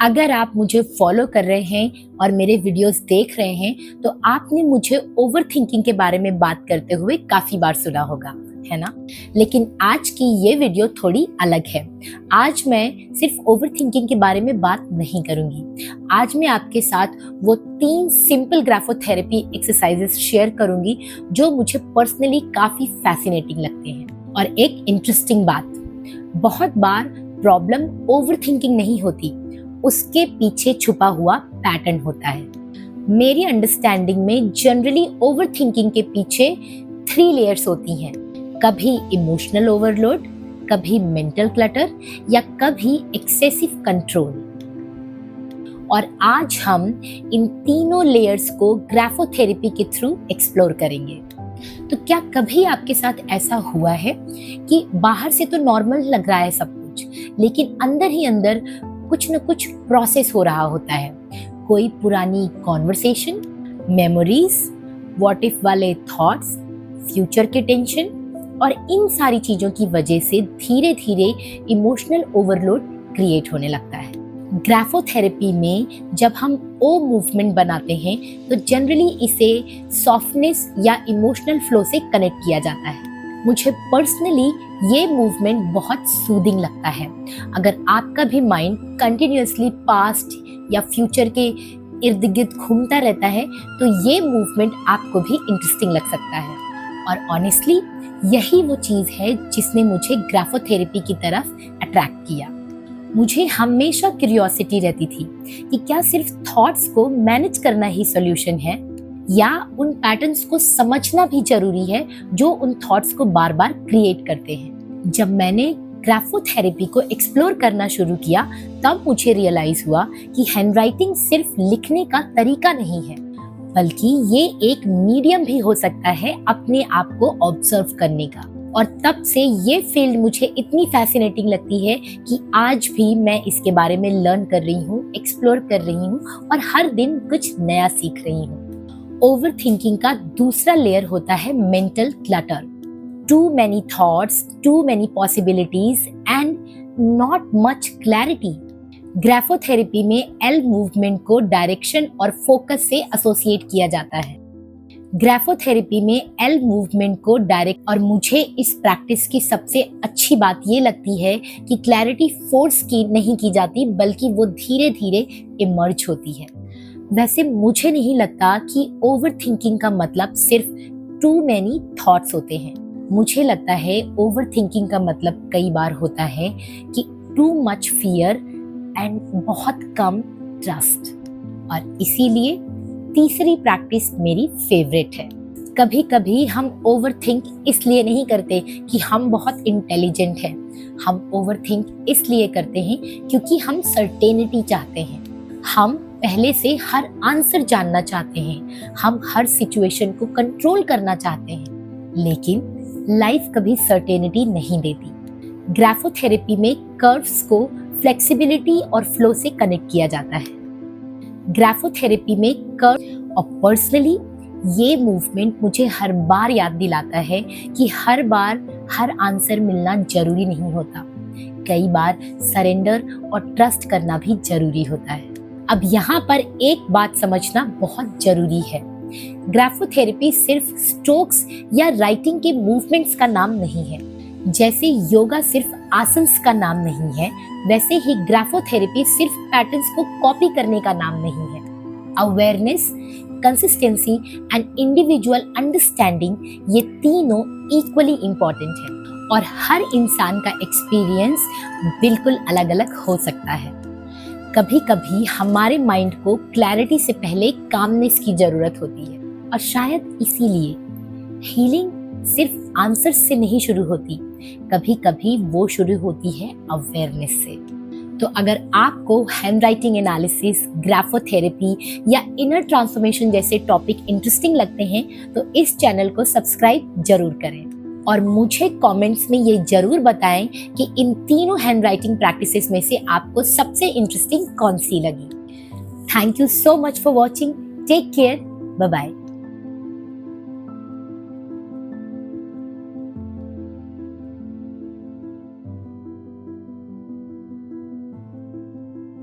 अगर आप मुझे फॉलो कर रहे हैं और मेरे वीडियोस देख रहे हैं तो आपने मुझे ओवर थिंकिंग के बारे में बात करते हुए काफ़ी बार सुना होगा, है ना। लेकिन आज की ये वीडियो थोड़ी अलग है। आज मैं सिर्फ ओवर थिंकिंग के बारे में बात नहीं करूंगी। आज मैं आपके साथ वो 3 सिंपल ग्राफोथेरेपी एक्सरसाइजेस शेयर करूंगी जो मुझे पर्सनली काफ़ी फैसिनेटिंग लगते हैं। और एक इंटरेस्टिंग बात, बहुत बार प्रॉब्लम ओवर थिंकिंग नहीं होती, उसके पीछे छुपा हुआ पैटर्न होता है। मेरी अंडरस्टैंडिंग में जनरली ओवर थिंकिंग के पीछे 3 लेयर्स होती हैं। कभी इमोशनल ओवरलोड, कभी मेंटल क्लटर या कभी एक्सेसिव कंट्रोल। और आज हम इन तीनों लेयर्स को ग्राफोथेरेपी के थ्रू एक्सप्लोर करेंगे। तो क्या कभी आपके साथ ऐसा हुआ है कि बाहर से तो नॉर्मल लग रहा है सब कुछ, लेकिन अंदर ही अंदर कुछ न कुछ प्रोसेस हो रहा होता है? कोई पुरानी कॉन्वर्सेशन, मेमोरीज, व्हाट इफ वाले थॉट्स, फ्यूचर के टेंशन, और इन सारी चीजों की वजह से धीरे धीरे इमोशनल ओवरलोड क्रिएट होने लगता है। ग्राफोथेरेपी में जब हम ओ मूवमेंट बनाते हैं तो जनरली इसे सॉफ्टनेस या इमोशनल फ्लो से कनेक्ट किया जाता है। मुझे पर्सनली ये मूवमेंट बहुत सूदिंग लगता है। अगर आपका भी माइंड कंटिन्यूअसली पास्ट या फ्यूचर के इर्द गिर्द घूमता रहता है तो ये मूवमेंट आपको भी इंटरेस्टिंग लग सकता है। और ऑनेस्टली यही वो चीज़ है जिसने मुझे ग्राफोथेरेपी की तरफ अट्रैक्ट किया। मुझे हमेशा क्यूरियोसिटी रहती थी कि क्या सिर्फ थॉट्स को मैनेज करना ही सॉल्यूशन है, या उन पैटर्न्स को समझना भी जरूरी है जो उन थॉट्स को बार बार क्रिएट करते हैं। जब मैंने ग्राफोथेरेपी को एक्सप्लोर करना शुरू किया तब मुझे रियलाइज हुआ कि हैंडराइटिंग सिर्फ लिखने का तरीका नहीं है, बल्कि ये एक मीडियम भी हो सकता है अपने आप को ऑब्जर्व करने का। और तब से ये फील्ड मुझे इतनी फैसिनेटिंग लगती है कि आज भी मैं इसके बारे में लर्न कर रही हूँ, एक्सप्लोर कर रही हूँ और हर दिन कुछ नया सीख रही हूँ। ओवर थिंकिंग का दूसरा लेयर होता है mental clutter. Too many thoughts, too many possibilities and not much clarity. Graphotherapy में एल मूवमेंट को डायरेक्शन और फोकस से एसोसिएट किया जाता है। ग्राफोथेरेपी में एल मूवमेंट को डायरेक्ट, और मुझे इस प्रैक्टिस की सबसे अच्छी बात ये लगती है कि क्लैरिटी फोर्स की नहीं की जाती, बल्कि वो धीरे धीरे इमर्ज होती है। वैसे मुझे नहीं लगता कि ओवर थिंकिंग का मतलब सिर्फ टू मैनी थॉट्स होते हैं। मुझे लगता है ओवर थिंकिंग का मतलब कई बार होता है कि टू मच फियर एंड बहुत कम ट्रस्ट। और इसीलिए तीसरी प्रैक्टिस मेरी फेवरेट है। कभी कभी हम ओवर थिंक इसलिए नहीं करते कि हम बहुत इंटेलिजेंट हैं। हम ओवर थिंक इसलिए करते हैं क्योंकि हम सर्टेनिटी चाहते हैं। हम पहले से हर आंसर जानना चाहते हैं। हम हर सिचुएशन को कंट्रोल करना चाहते हैं। लेकिन लाइफ कभी सर्टेनिटी नहीं देती। ग्राफोथेरेपी में कर्व्स को फ्लेक्सिबिलिटी और फ्लो से कनेक्ट किया जाता है। ग्राफोथेरेपी में कर्व, और पर्सनली ये मूवमेंट मुझे हर बार याद दिलाता है कि हर बार हर आंसर मिलना जरूरी नहीं होता। कई बार सरेंडर और ट्रस्ट करना भी जरूरी होता है। अब यहाँ पर एक बात समझना बहुत जरूरी है। ग्राफोथेरेपी सिर्फ स्ट्रोक्स या राइटिंग के मूवमेंट्स का नाम नहीं है। जैसे योगा सिर्फ आसन्स का नाम नहीं है, वैसे ही ग्राफोथेरेपी सिर्फ पैटर्न्स को कॉपी करने का नाम नहीं है। Awareness, consistency and individual understanding, ये तीनों इक्वली इम्पोर्टेंट है। और हर इंसान का एक्सपीरियंस बिल्कुल अलग अलग हो सकता है। कभी कभी हमारे माइंड को क्लैरिटी से पहले कामनेस की जरूरत होती है, और शायद इसीलिए हीलिंग सिर्फ आंसर से नहीं शुरू होती, कभी कभी वो शुरू होती है अवेयरनेस से। तो अगर आपको हैंडराइटिंग एनालिसिस, ग्राफोथेरेपी या इनर ट्रांसफॉर्मेशन जैसे टॉपिक इंटरेस्टिंग लगते हैं तो इस चैनल को सब्सक्राइब जरूर करें। और मुझे कमेंट्स में ये जरूर बताएं कि इन तीनों हैंडराइटिंग प्रैक्टिसेस में से आपको सबसे इंटरेस्टिंग कौन सी लगी। Thank you so much for watching. Take care, bye bye.